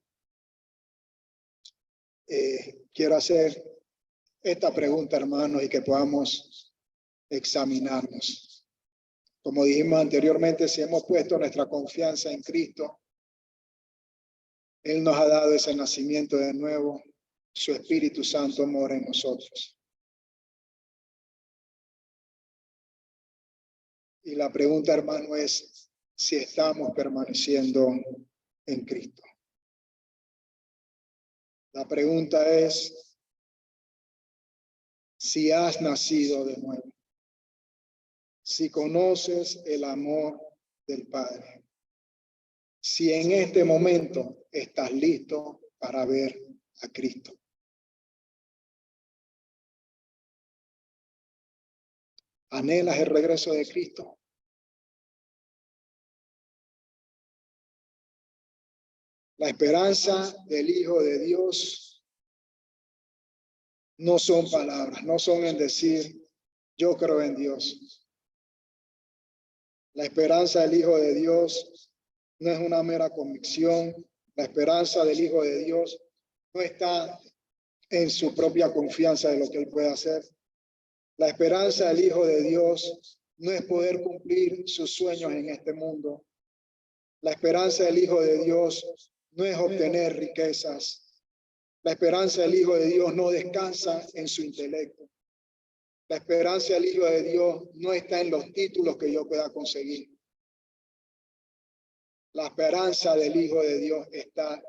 quiero hacer esta pregunta, hermanos, y que podamos examinarnos. Como dijimos anteriormente, si hemos puesto nuestra confianza en Cristo, Él nos ha dado ese nacimiento de nuevo, su Espíritu Santo mora en nosotros. Y la pregunta, hermano, es si estamos permaneciendo en Cristo. La pregunta es si has nacido de nuevo, si conoces el amor del Padre, si en este momento estás listo para ver a Cristo. ¿Anhelas el regreso de Cristo? La esperanza del Hijo de Dios no son palabras, no son en decir, yo creo en Dios. La esperanza del Hijo de Dios no es una mera convicción. La esperanza del Hijo de Dios no está en su propia confianza de lo que Él puede hacer. La esperanza del Hijo de Dios no es poder cumplir sus sueños en este mundo. La esperanza del Hijo de Dios no es obtener riquezas. La esperanza del Hijo de Dios no descansa en su intelecto. La esperanza del Hijo de Dios no está en los títulos que yo pueda conseguir. La esperanza del Hijo de Dios está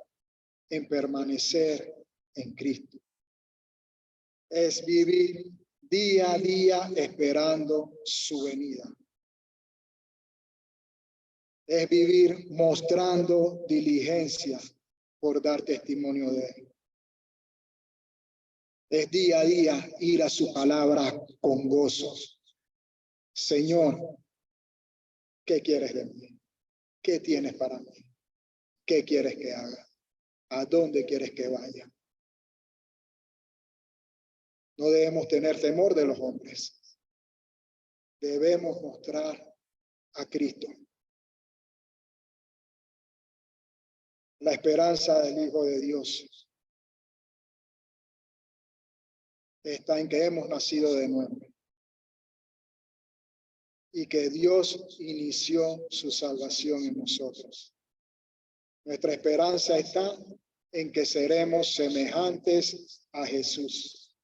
en permanecer en Cristo. Es vivir día a día esperando su venida. Es vivir mostrando diligencia por dar testimonio de Él. Es día a día ir a su palabra con gozo. Señor, ¿qué quieres de mí? ¿Qué tienes para mí? ¿Qué quieres que haga? ¿A dónde quieres que vaya? No debemos tener temor de los hombres. Debemos mostrar a Cristo. La esperanza del Hijo de Dios está en que hemos nacido de nuevo y que Dios inició su salvación en nosotros. Nuestra esperanza está en que seremos semejantes a Jesús.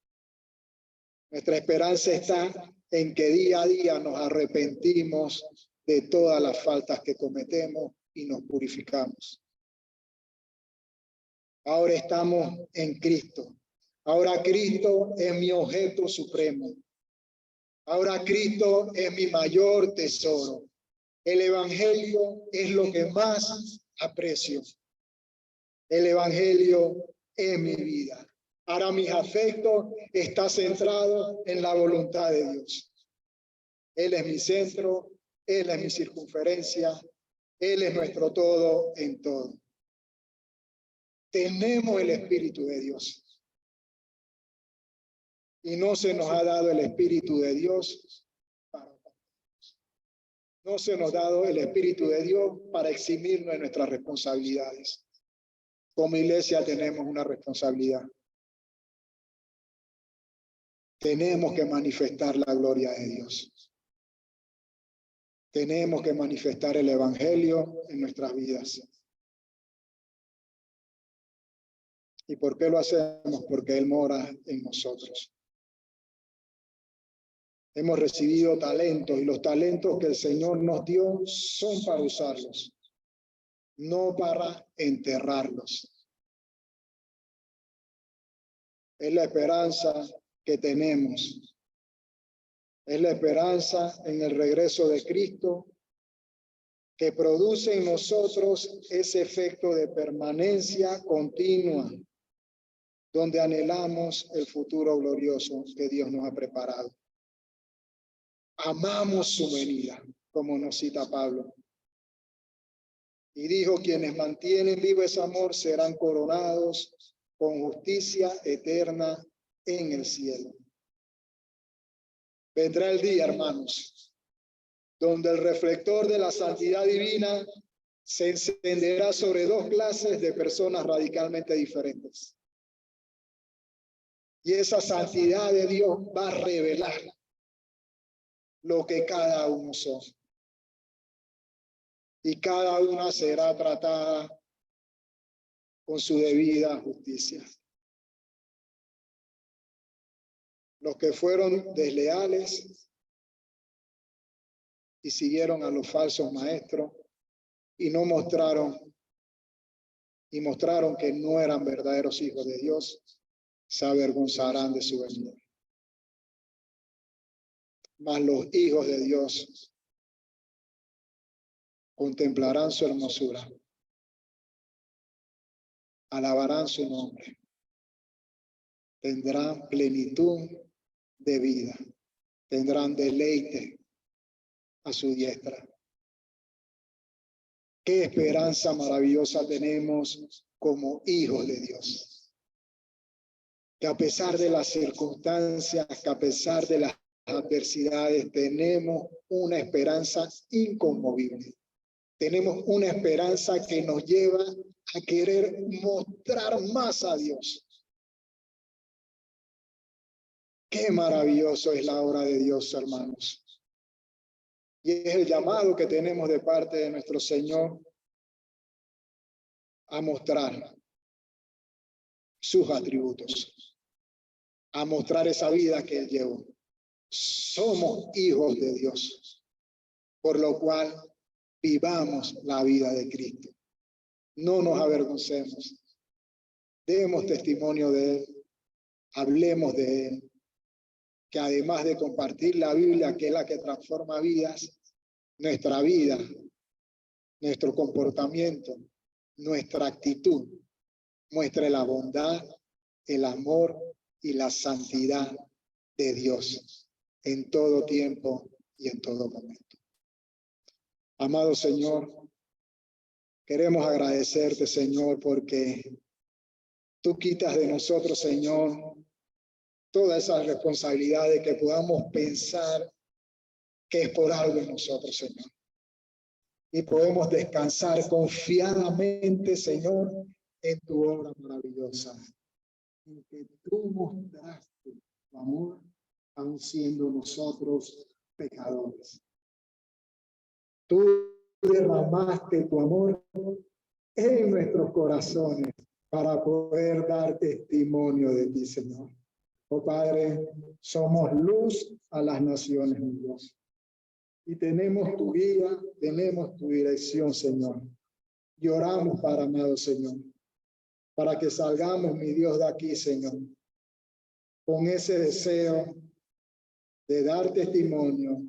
Nuestra esperanza está en que día a día nos arrepentimos de todas las faltas que cometemos y nos purificamos. Ahora estamos en Cristo. Ahora Cristo es mi objeto supremo. Ahora Cristo es mi mayor tesoro. El Evangelio es lo que más aprecio. El Evangelio es mi vida. Ahora mis afectos están centrados en la voluntad de Dios. Él es mi centro, Él es mi circunferencia, Él es nuestro todo en todo. Tenemos el Espíritu de Dios. Y no se nos ha dado el Espíritu de Dios para no se nos ha dado el Espíritu de Dios para eximirnos de nuestras responsabilidades. Como iglesia tenemos una responsabilidad. Tenemos que manifestar la gloria de Dios. Tenemos que manifestar el Evangelio en nuestras vidas. ¿Y por qué lo hacemos? Porque Él mora en nosotros. Hemos recibido talentos y los talentos que el Señor nos dio son para usarlos, no para enterrarlos. Es la esperanza que tenemos. Es la esperanza en el regreso de Cristo que produce en nosotros ese efecto de permanencia continua, donde anhelamos el futuro glorioso que Dios nos ha preparado. Amamos su venida, como nos cita Pablo. Y dijo, quienes mantienen vivo ese amor serán coronados con justicia eterna en el cielo. Vendrá el día, hermanos, donde el reflector de la santidad divina se encenderá sobre dos clases de personas radicalmente diferentes. Y esa santidad de Dios va a revelar lo que cada uno son. Y cada una será tratada con su debida justicia. Los que fueron desleales y siguieron a los falsos maestros y no mostraron que no eran verdaderos hijos de Dios, se avergonzarán de su venida. Mas los hijos de Dios contemplarán su hermosura, alabarán su nombre, tendrán plenitud de vida, tendrán deleite a su diestra. Qué esperanza maravillosa tenemos como hijos de Dios. Que a pesar de las circunstancias, que a pesar de las adversidades, tenemos una esperanza inconmovible. Tenemos una esperanza que nos lleva a querer mostrar más a Dios. Qué maravilloso es la obra de Dios, hermanos. Y es el llamado que tenemos de parte de nuestro Señor a mostrar sus atributos, a mostrar esa vida que Él llevó. Somos hijos de Dios, por lo cual vivamos la vida de Cristo. No nos avergoncemos. Demos testimonio de Él. Hablemos de Él. Que además de compartir la Biblia, que es la que transforma vidas, nuestra vida, nuestro comportamiento, nuestra actitud, muestre la bondad, el amor y la santidad de Dios en todo tiempo y en todo momento. Amado Señor, queremos agradecerte, Señor, porque tú quitas de nosotros, Señor, todas esas responsabilidades que podamos pensar que es por algo en nosotros, Señor. Y podemos descansar confiadamente, Señor, en tu obra maravillosa. En que tú mostraste tu amor, aun siendo nosotros pecadores. Tú derramaste tu amor en nuestros corazones para poder dar testimonio de ti, Señor. Oh Padre, somos luz a las naciones, mi Dios. Y tenemos tu guía, tenemos tu dirección, Señor. Y oramos para, amado Señor, para que salgamos, mi Dios, de aquí, Señor, con ese deseo de dar testimonio,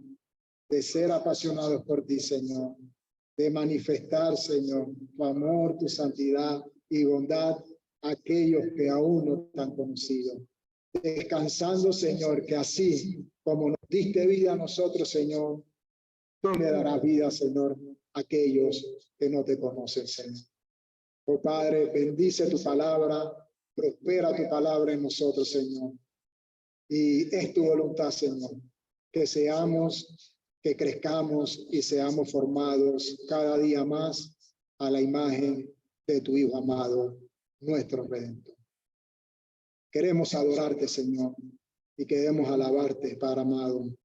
de ser apasionados por ti, Señor, de manifestar, Señor, tu amor, tu santidad y bondad a aquellos que aún no te han conocido. Descansando, Señor, que así como nos diste vida a nosotros, Señor, tú le darás vida, Señor, a aquellos que no te conocen, Señor. Oh Padre, bendice tu palabra, prospera tu palabra en nosotros, Señor. Y es tu voluntad, Señor, que crezcamos y seamos formados cada día más a la imagen de tu Hijo amado, nuestro Redentor. Queremos adorarte, Señor, y queremos alabarte, Padre amado,